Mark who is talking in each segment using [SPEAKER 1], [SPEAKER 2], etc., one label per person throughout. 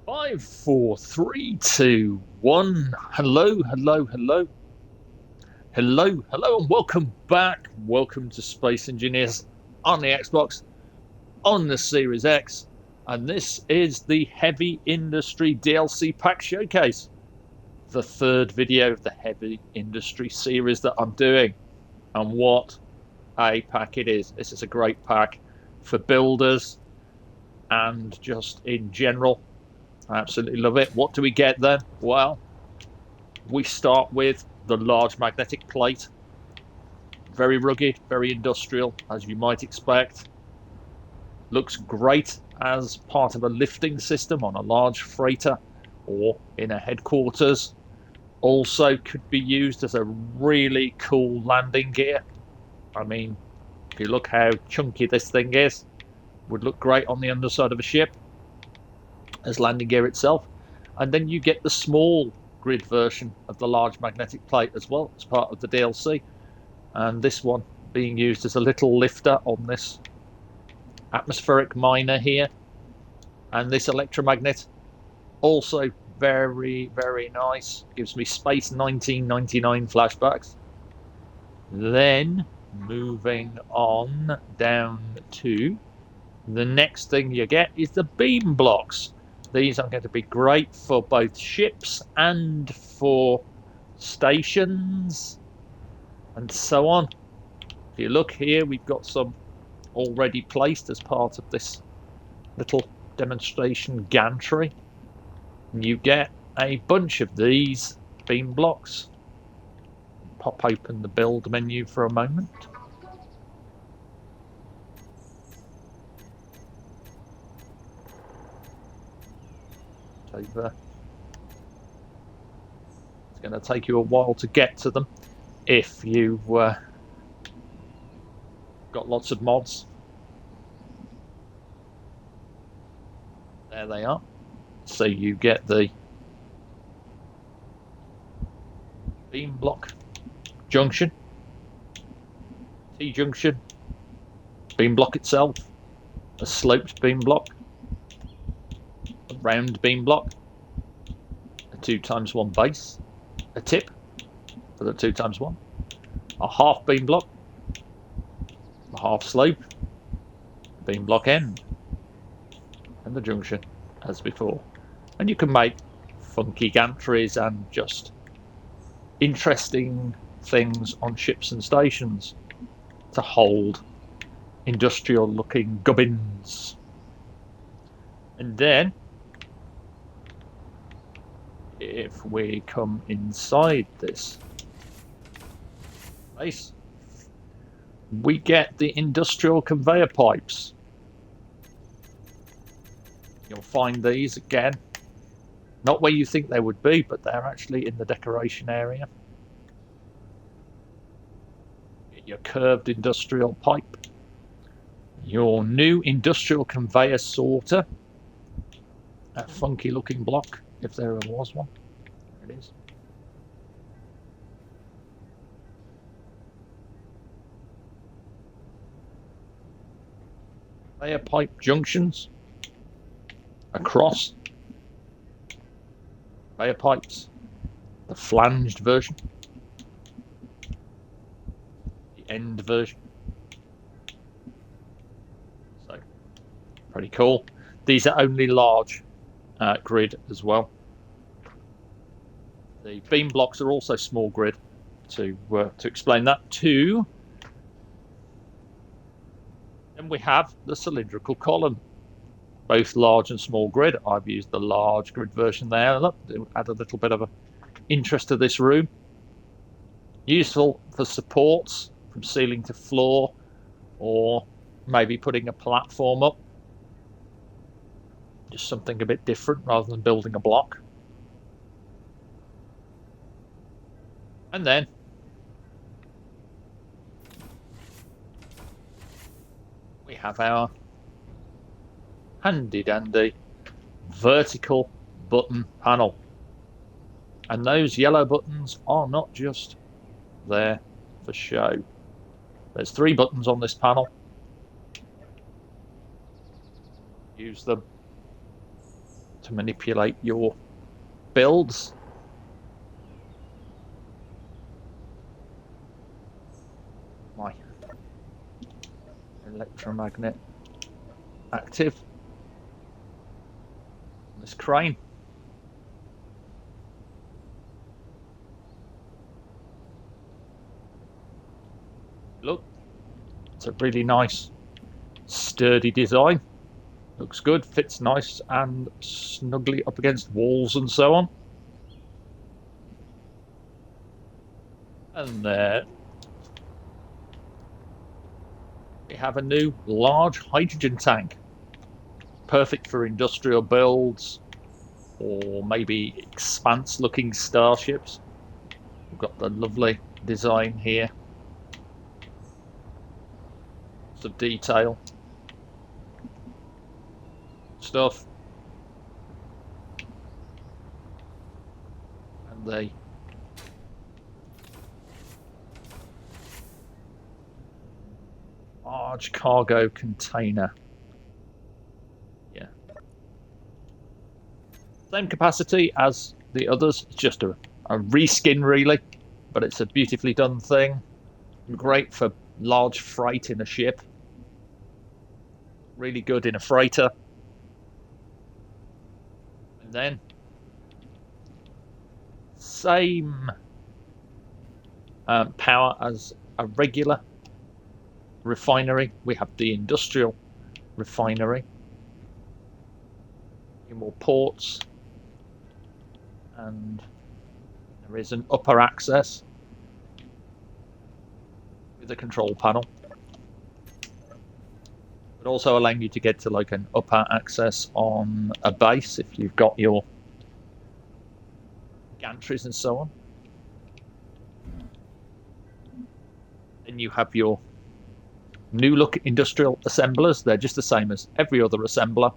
[SPEAKER 1] Five, four, three, two, one. Hello, hello, hello. Hello, hello, and welcome back. Welcome to Space Engineers on the Xbox, on the Series X. And this is the Heavy Industry DLC Pack Showcase. The third video of the Heavy Industry series that I'm doing. And what a pack it is. This is a great pack for builders and just in general. I absolutely love it. What do we get then? Well, we start with the large magnetic plate. Very rugged, very industrial, as you might expect. Looks great as part of a lifting system on a large freighter or in a headquarters. Also could be used as a really cool landing gear. I mean, if you look how chunky this thing is, would look great on the underside of a ship as landing gear itself. And then you get the small grid version of the large magnetic plate as well as part of the DLC. And this one being used as a little lifter on this atmospheric miner here. And this electromagnet also very, very nice. Gives me Space 1999 flashbacks. Then moving on down to the next thing you get is the beam blocks. These are going to be great for both ships and for stations and so on. If you look here, we've got some already placed as part of this little demonstration gantry. You get a bunch of these beam blocks. Pop open the build menu for a moment. Over. It's going to take you a while to get to them if you got lots of mods. There they are. So you get the beam block junction, T-junction, beam block itself, a sloped beam block, a round beam block, a 2x1 base, a tip for the 2x1, a half beam block, a half slope, beam block end, and the junction as before. And you can make funky gantries and just interesting things on ships and stations to hold industrial looking gubbins. And then if we come inside this place, we get the industrial conveyor pipes. You'll find these again, not where you think they would be, but they're actually in the decoration area. Get your curved industrial pipe, your new industrial conveyor sorter, that funky looking block, if there ever was one. There it is. Conveyor pipe junctions across conveyor pipes, the flanged version, the end version. So pretty cool. These are only large grid as well. The beam blocks are also small grid. To explain that too. Then we have the cylindrical column, both large and small grid. I've used the large grid version there. Look, add a little bit of interest to this room. Useful for supports from ceiling to floor, or maybe putting a platform up. Just something a bit different rather than building a block. And then we have our handy dandy vertical button panel. And those yellow buttons are not just there for show. There's 3 buttons on this panel. Use them to manipulate your builds. My electromagnet active. This crane. Look, it's a really nice, sturdy design. Looks good, fits nice and snugly up against walls and so on. And there we have a new large hydrogen tank. Perfect for industrial builds or maybe expanse looking starships. We've got the lovely design here. Lots of detail. Stuff. And the large cargo container. Yeah. Same capacity as the others. It's just a reskin really, but it's a beautifully done thing. Great for large freight in a ship. Really good in a freighter. And then same power as a regular refinery. We have the industrial refinery in more ports, and there is an upper access with a control panel, but also allowing you to get to like an upper access on a base if you've got your gantries and so on. Then you have your new look industrial assemblers. They're just the same as every other assembler,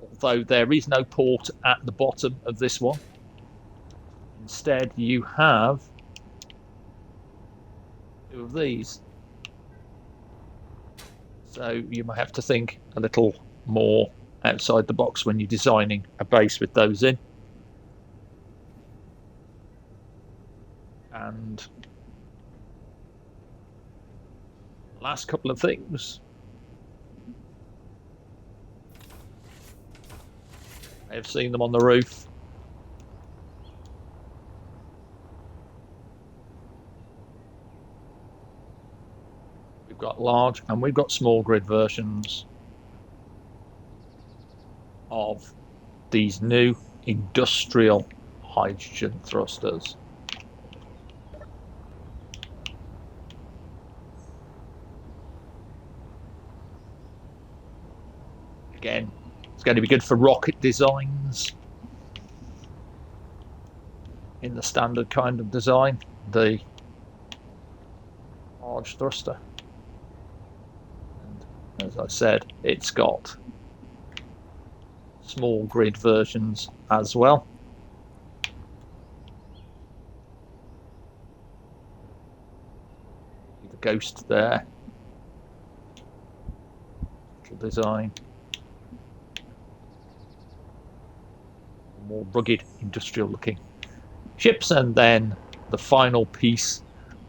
[SPEAKER 1] although there is no port at the bottom of this one. Instead you have two of these, so you might have to think a little more outside the box when you're designing a base with those in. And last couple of things. I have seen them on the roof. We've got large and we've got small grid versions of these new industrial hydrogen thrusters. Again, it's going to be good for rocket designs in the standard kind of design, the large thruster. And as I said, it's got small grid versions as well. The Ghost there. Little design. More rugged, industrial looking ships. And then the final piece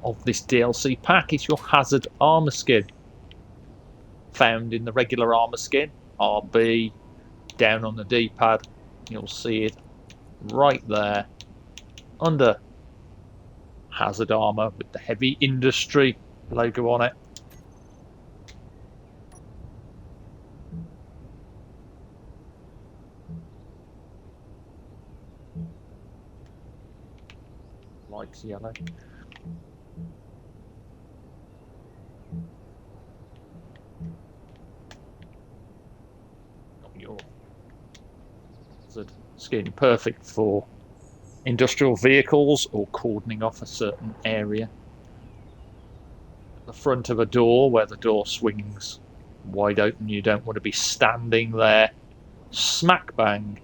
[SPEAKER 1] of this DLC pack is your Hazard armor skin, found in the regular armor skin. RB, down on the D-pad, you'll see it right there under Hazard armor with the Heavy Industry logo on it. Likes yellow. Got your Hazard skin, perfect for industrial vehicles or cordoning off a certain area. At the front of a door where the door swings wide open, you don't want to be standing there smack bang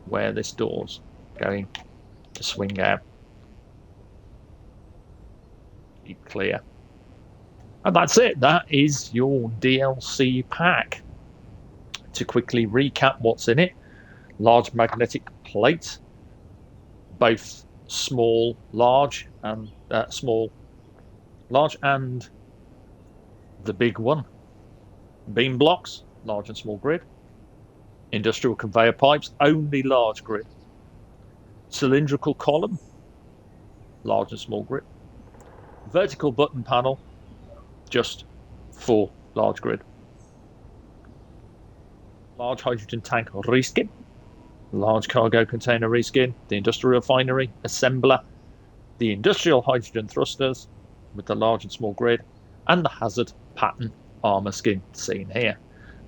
[SPEAKER 1] where this door's going to swing out. Keep clear. And that's it. That is your DLC pack. To quickly recap what's in it: large magnetic plate, both small, large, and large, and the big one. Beam blocks, large and small grid. Industrial conveyor pipes, only large grid. Cylindrical column, large and small grid. Vertical button panel, just for large grid. Large hydrogen tank reskin, large cargo container reskin, the industrial refinery assembler, the industrial hydrogen thrusters with the large and small grid, and the hazard pattern armor skin seen here.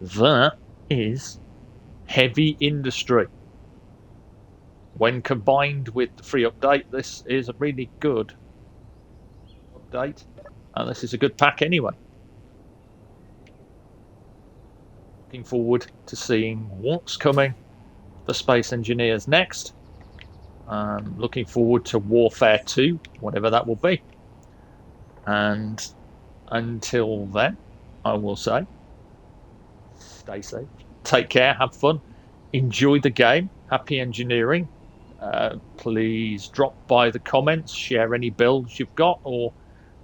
[SPEAKER 1] That is heavy industry. When combined with the free update, this is a really good update, and this is a good pack anyway. Looking forward to seeing what's coming for Space Engineers next. Looking forward to Warfare 2, whatever that will be. And until then, I will say, stay safe, take care, have fun, enjoy the game, happy engineering. Please drop by the comments, share any builds you've got, or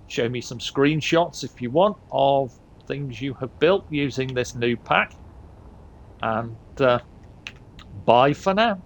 [SPEAKER 1] show me some screenshots if you want of things you have built using this new pack. And bye for now.